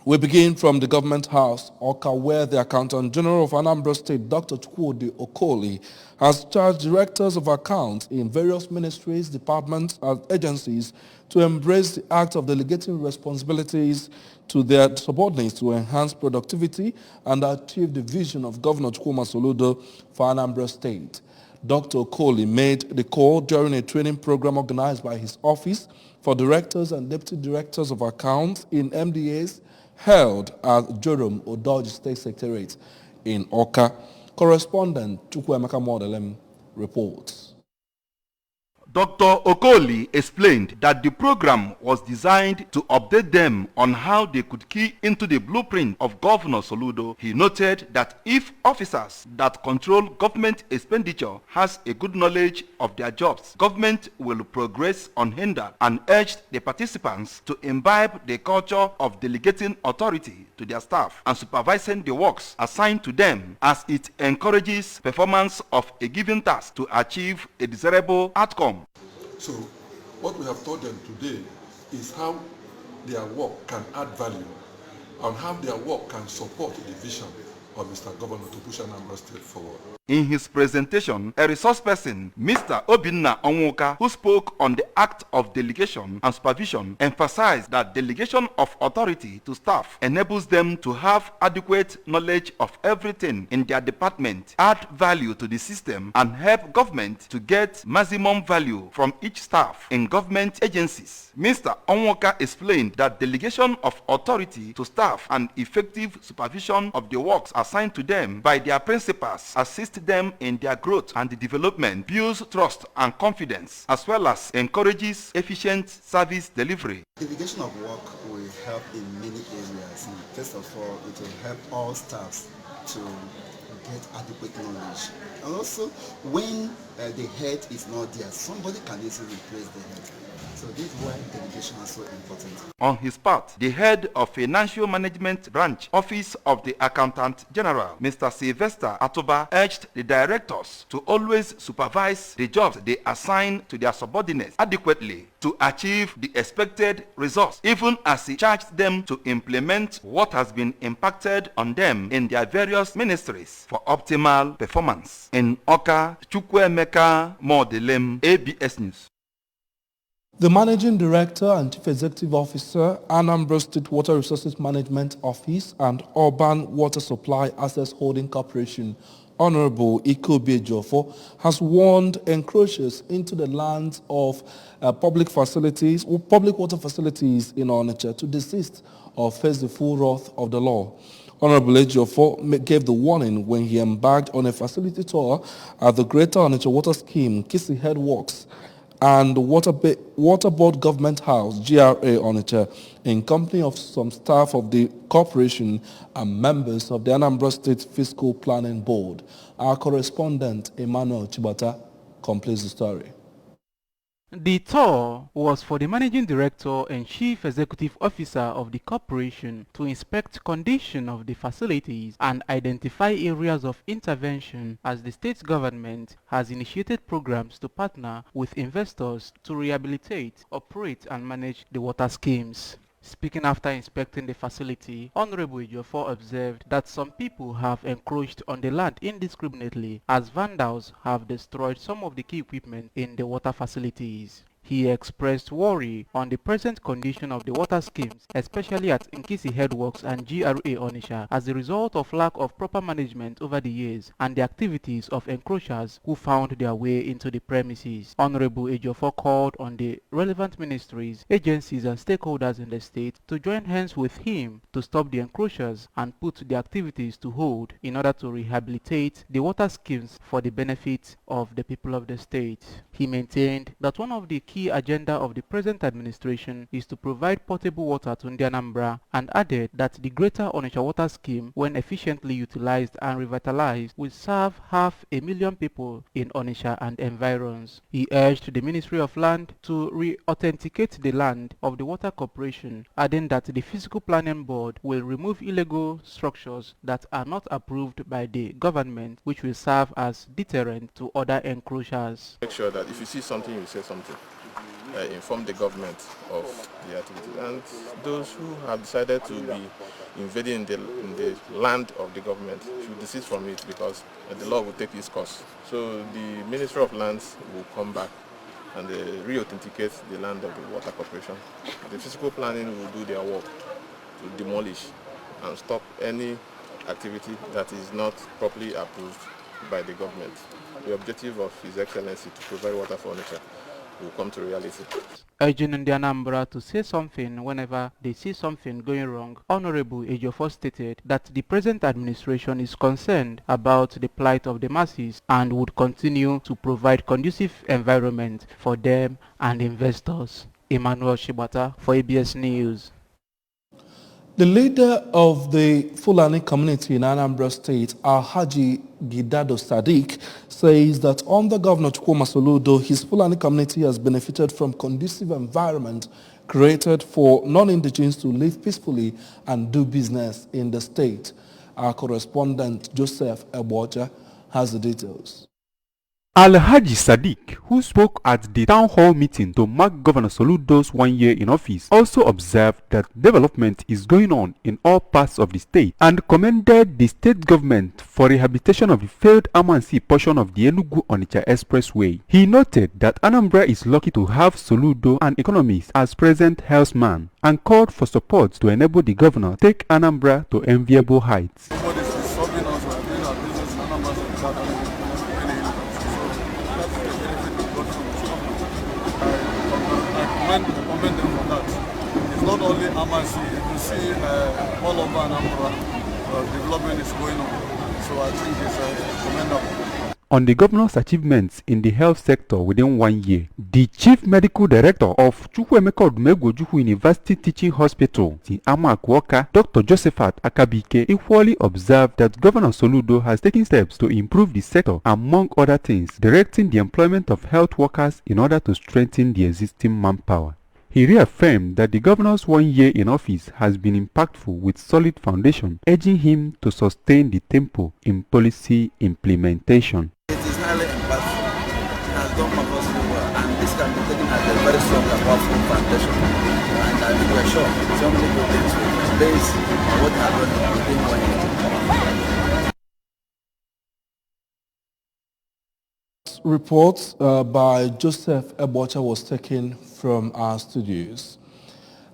We begin from the government house, Oka, where the Accountant General of Anambra State, Dr. Chukwudi Okoli, has charged directors of accounts in various ministries, departments, and agencies to embrace the act of delegating responsibilities to their subordinates to enhance productivity and achieve the vision of Governor Chukwuma Soludo for Anambra State. Dr. Okoli made the call during a training program organized by his office for directors and deputy directors of accounts in MDAs held at Jerome Odoji State Secretariat in Oka. Correspondent Chukwuemeka Modelem reports. Dr. Okoli explained that the program was designed to update them on how they could key into the blueprint of Governor Soludo. He noted that if officers that control government expenditure has a good knowledge of their jobs, government will progress unhindered, and urged the participants to imbibe the culture of delegating authority to their staff and supervising the works assigned to them, as it encourages performance of a given task to achieve a desirable outcome. So what we have taught them today is how their work can add value and how their work can support the vision of Mr. Governor to push Anambra State forward. In his presentation, a resource person, Mr. Obinna Onwuka, who spoke on the act of delegation and supervision, emphasized that delegation of authority to staff enables them to have adequate knowledge of everything in their department, add value to the system, and help government to get maximum value from each staff in government agencies. Mr. Onwuka explained that delegation of authority to staff and effective supervision of the works assigned to them by their principals assist them in their growth and development, builds trust and confidence, as well as encourages efficient service delivery. Delegation of work will help in many areas. First of all, it will help all staffs to get adequate knowledge. And also, when the head is not there, somebody can easily replace the head. So this is why delegation is so important. On his part, the head of Financial Management Branch, Office of the Accountant General, Mr. Sylvester Atoba, urged the directors to always supervise the jobs they assign to their subordinates adequately to achieve the expected results, even as he charged them to implement what has been impacted on them in their various ministries for optimal performance. In Oka, Chukwuemeka Modelem, ABS News. The Managing Director and Chief Executive Officer, Anambra State Water Resources Management Office and Urban Water Supply Assets Holding Corporation, Honorable Ikobe Jofo, has warned encroachers into the lands of public water facilities in Onitsha to desist or face the full wrath of the law. Honorable Ejiofor gave the warning when he embarked on a facility tour at the Greater Onitsha Water Scheme, Kissy Head Works, and the Water Board Government House, GRA Onitsha, in company of some staff of the corporation and members of the Anambra State Fiscal Planning Board. Our correspondent, Emmanuel Chibata, completes the story. The tour was for the Managing Director and Chief Executive Officer of the corporation to inspect condition of the facilities and identify areas of intervention, as the state government has initiated programs to partner with investors to rehabilitate, operate and manage the water schemes. Speaking after inspecting the facility, Honorable Ejiofor observed that some people have encroached on the land indiscriminately, as vandals have destroyed some of the key equipment in the water facilities. He expressed worry on the present condition of the water schemes, especially at Nkisi Headworks and GRA Onitsha, as a result of lack of proper management over the years and the activities of encroachers who found their way into the premises. Honorable Ejiofor called on the relevant ministries, agencies and stakeholders in the state to join hands with him to stop the encroachers and put the activities to hold in order to rehabilitate the water schemes for the benefit of the people of the state. He maintained that one of the key agenda of the present administration is to provide potable water to Anambra, and added that the Greater Onitsha Water Scheme, when efficiently utilized and revitalized, will serve 500,000 people in Onitsha and environs. He urged the Ministry of Land to re-authenticate the land of the Water Corporation, adding that the Physical Planning Board will remove illegal structures that are not approved by the government, which will serve as deterrent to other encroachers. Make sure that if you see something, you say something. Inform the government of the activity, and those who have decided to be invading in the land of the government should desist from it, because the law will take its course. So the Ministry of Lands will come back and re-authenticate the land of the Water Corporation. The physical planning will do their work to demolish and stop any activity that is not properly approved by the government. The objective of His Excellency to provide water for nature will come to reality. Urging the Anambra to say something whenever they see something going wrong, Honorable Ejiofor stated that the present administration is concerned about the plight of the masses and would continue to provide conducive environment for them and investors. Emmanuel Shibata for ABS News. The leader of the Fulani community in Anambra State, Alhaji Gidado Sadiq, says that under Governor Chukwuma Soludo, his Fulani community has benefited from conducive environment created for non-indigenes to live peacefully and do business in the state. Our correspondent, Joseph Eboja, has the details. Alhaji Sadiq, who spoke at the town hall meeting to mark Governor Soludo's 1 year in office, also observed that development is going on in all parts of the state and commended the state government for rehabilitation of the failed Amansi portion of the Enugu-Onitsha Expressway. He noted that Anambra is lucky to have Soludo and economist as present helmsman and called for support to enable the governor take Anambra to enviable heights. Commend them for that. It's not only Amasi, you see all over Anambra, development is going on. So I think it's commendable. On the governor's achievements in the health sector within 1 year, the chief medical director of Chukwuemeka Odumegwu University Teaching Hospital, the Amakwaka, Dr. Josephat Akabike, equally observed that Governor Soludo has taken steps to improve the sector, among other things, directing the employment of health workers in order to strengthen the existing manpower. He reaffirmed that the governor's 1 year in office has been impactful with solid foundation, urging him to sustain the tempo in policy implementation. It is highly impactful. It has done marvelously well, and this can be taken as a very strong and powerful foundation. And we are sure so many good things will be based on what happened within 1 year. Report by Joseph Ebocha was taken from our studios.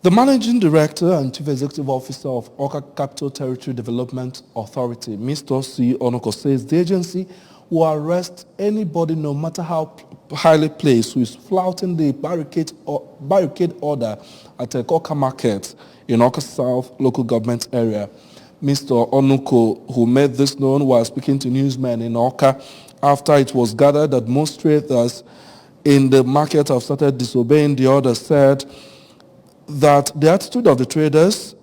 The Managing Director and Chief Executive Officer of Awka Capital Territory Development Authority, Mr. C. Onoko, says the agency will arrest anybody, no matter how highly placed, who is flouting the barricade order at Awka Market in Awka South local government area. Mr. Onoko, who made this known while speaking to newsmen in Awka after it was gathered that most traders in the market have started disobeying the order, said that the attitude of the traders,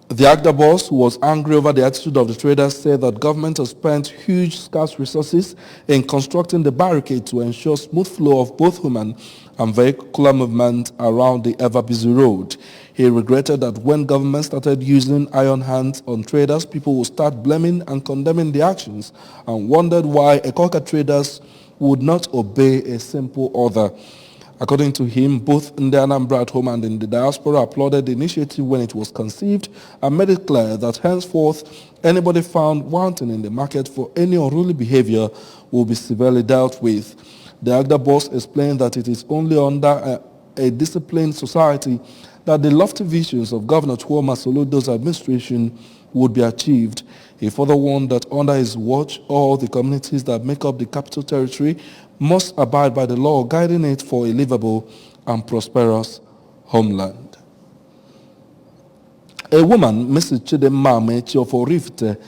the AGDA boss, who was angry over the attitude of the traders, said that government has spent huge scarce resources in constructing the barricade to ensure smooth flow of both human and vehicular movement around the ever-busy road. He regretted that when government started using iron hands on traders, people would start blaming and condemning the actions, and wondered why Awka traders would not obey a simple order. According to him, both in the Anambra at home and in the diaspora applauded the initiative when it was conceived and made it clear that henceforth anybody found wanting in the market for any unruly behavior will be severely dealt with. The AGDA boss explained that it is only under a disciplined society that the lofty visions of Governor Chukwuma Soludo's administration would be achieved. He further warned that under his watch, all the communities that make up the capital territory must abide by the law guiding it for a livable and prosperous homeland. A woman, Mrs. Chidemma Amechi of Orifite,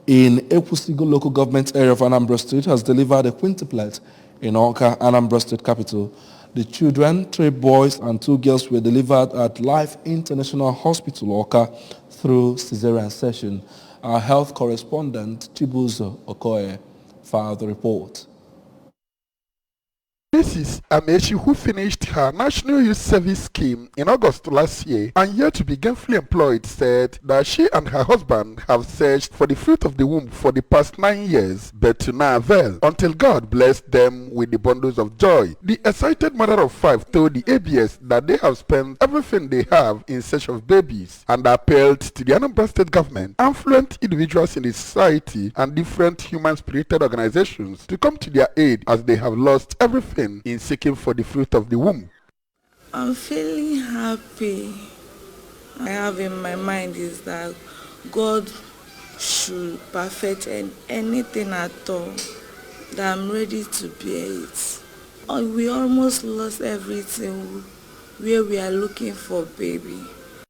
in Ekwusigo local government area of Anambra State, has delivered a quintuplet in Awka, Anambra State capital. The children, 3 boys and 2 girls, were delivered at Life International Hospital, Awka, through cesarean section. Our health correspondent, Chibuzo Okoye, filed the report. Mrs. Amechi, who finished her National Youth Service Scheme in August last year and yet to be gainfully employed, said that she and her husband have searched for the fruit of the womb for the past 9 years, but to no avail, until God blessed them with the bundles of joy. The excited mother of 5 told the ABS that they have spent everything they have in search of babies and appealed to the Anambra State government, affluent individuals in the society, and different human-spirited organizations to come to their aid as they have lost everything in seeking for the fruit of the womb. I'm feeling happy. I have in my mind is that God should perfect anything at all, that I'm ready to bear it. We almost lost everything where we are looking for baby.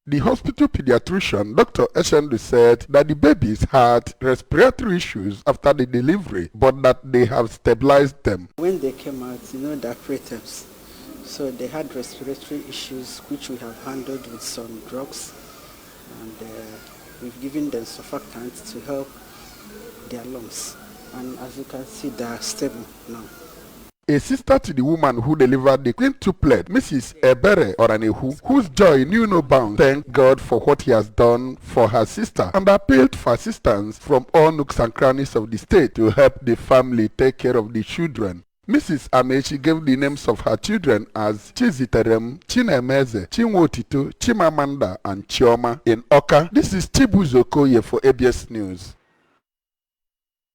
The hospital pediatrician, Dr. Eshendu, said that the babies had respiratory issues after the delivery, but that they have stabilized them. When they came out, they're preterms. So they had respiratory issues, which we have handled with some drugs. And we've given them surfactants to help their lungs. And as you can see, they are stable now. A sister to the woman who delivered the quintuplet, Mrs. Ebere Oranehu, whose joy knew no bounds, thanked God for what he has done for her sister and appealed for assistance from all nooks and crannies of the state to help the family take care of the children. Mrs. Amechi gave the names of her children as Chiziterem, Chinemeze, Chinwotito, Chimamanda, and Chioma in Oka. This is Chibuzo Okoye for ABS News.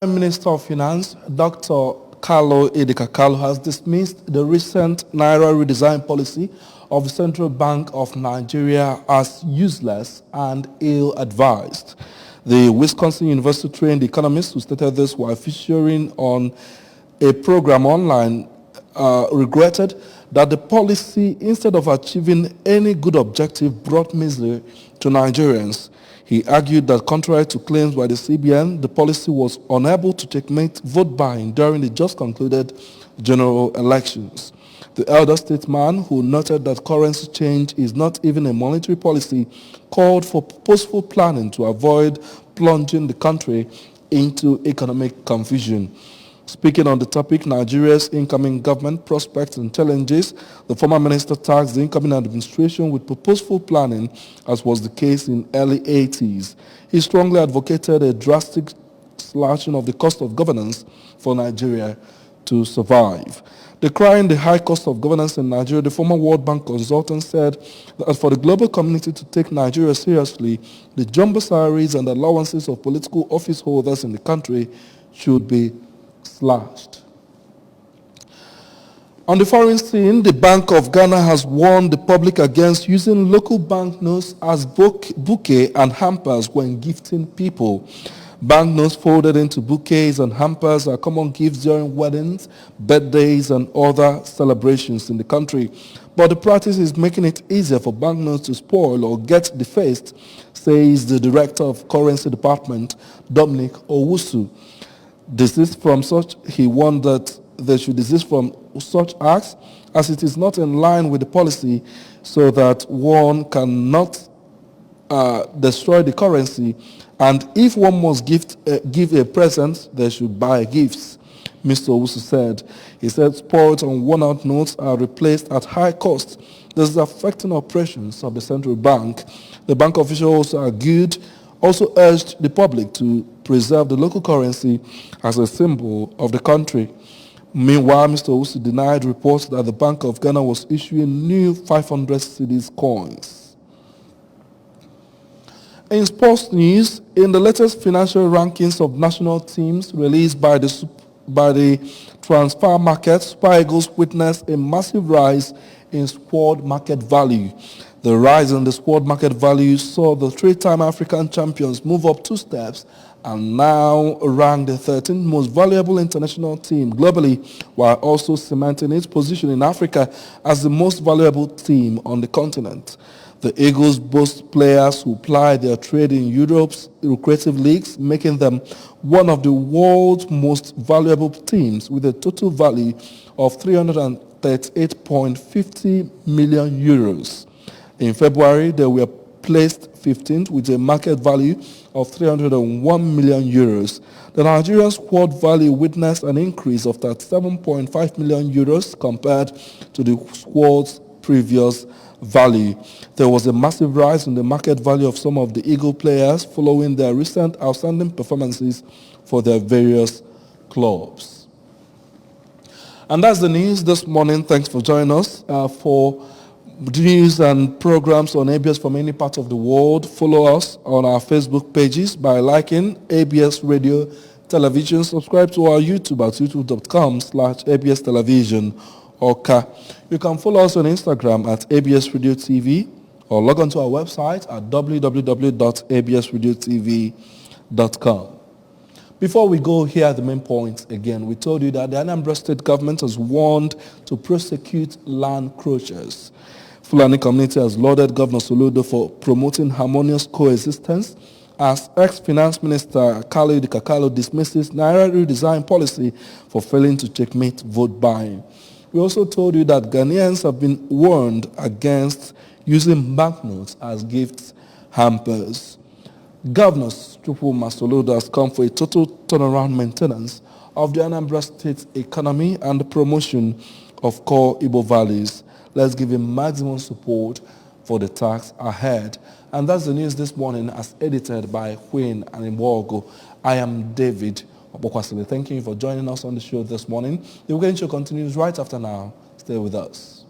Minister of Finance, Dr. Carlo Edika-Carlo, has dismissed the recent Naira redesign policy of the Central Bank of Nigeria as useless and ill-advised. The Wisconsin University-trained economist who stated this while featuring on a program online regretted that the policy, instead of achieving any good objective, brought misery to Nigerians. He argued that contrary to claims by the CBN, the policy was unable to checkmate vote buying during the just concluded general elections. The elder statesman, who noted that currency change is not even a monetary policy, called for purposeful planning to avoid plunging the country into economic confusion. Speaking on the topic, Nigeria's incoming government prospects and challenges, the former minister tasked the incoming administration with purposeful planning, as was the case in early 80s. He strongly advocated a drastic slashing of the cost of governance for Nigeria to survive. Decrying the high cost of governance in Nigeria, the former World Bank consultant said that for the global community to take Nigeria seriously, the jumbo salaries and allowances of political office holders in the country should be slashed. On the foreign scene, the Bank of Ghana has warned the public against using local banknotes as bouquet and hampers when gifting people. Banknotes folded into bouquets and hampers are common gifts during weddings, birthdays, and other celebrations in the country. But the practice is making it easier for banknotes to spoil or get defaced, says the Director of Currency Department, Dominic Owusu. He warned that they should desist from such acts as it is not in line with the policy, so that one cannot destroy the currency, and if one must give a present, they should buy gifts, Mr. Owusu said. He said spoiled and worn-out notes are replaced at high cost. This is affecting operations of the central bank. The bank official also urged the public to preserve the local currency as a symbol of the country. Meanwhile, Mr. Owusu denied reports that the Bank of Ghana was issuing new 500 cedis coins. In sports news, in the latest financial rankings of national teams released by the transfer market, Super Eagles witnessed a massive rise in squad market value. The rise in the squad market value saw the three-time African champions move up 2 steps and now rank the 13th most valuable international team globally, while also cementing its position in Africa as the most valuable team on the continent. The Eagles boast players who ply their trade in Europe's lucrative leagues, making them one of the world's most valuable teams with a total value of 338.50 million euros. In February, they were placed 15th with a market value of 301 million euros. The Nigerian squad value witnessed an increase of 37.5 million euros compared to the squad's previous value. There was a massive rise in the market value of some of the Eagle players following their recent outstanding performances for their various clubs. And that's the news this morning. Thanks for joining us. For news and programs on ABS from any part of the world, follow us on our Facebook pages by liking ABS Radio Television. Subscribe to our YouTube at youtube.com/ABS Television. You can follow us on Instagram at ABS Radio TV or log on to our website at www.absradiotv.com. Before we go, here are the main points again. We told you that the Anambra State government has warned to prosecute land crushers. Fulani community has lauded Governor Soludo for promoting harmonious coexistence as ex-finance minister Khalid Kakalo dismisses Naira redesign policy for failing to checkmate vote buying. We also told you that Ghanaians have been warned against using banknotes as gift hampers. Governor Chukwuma Soludo has come for a total turnaround maintenance of the Anambra State economy and the promotion of core Igbo values. Let's give him maximum support for the task ahead. And that's the news this morning as edited by Queen and Imbogo. I am David Obokwasile. Thank you for joining us on the show this morning. The weekend show continues right after now. Stay with us.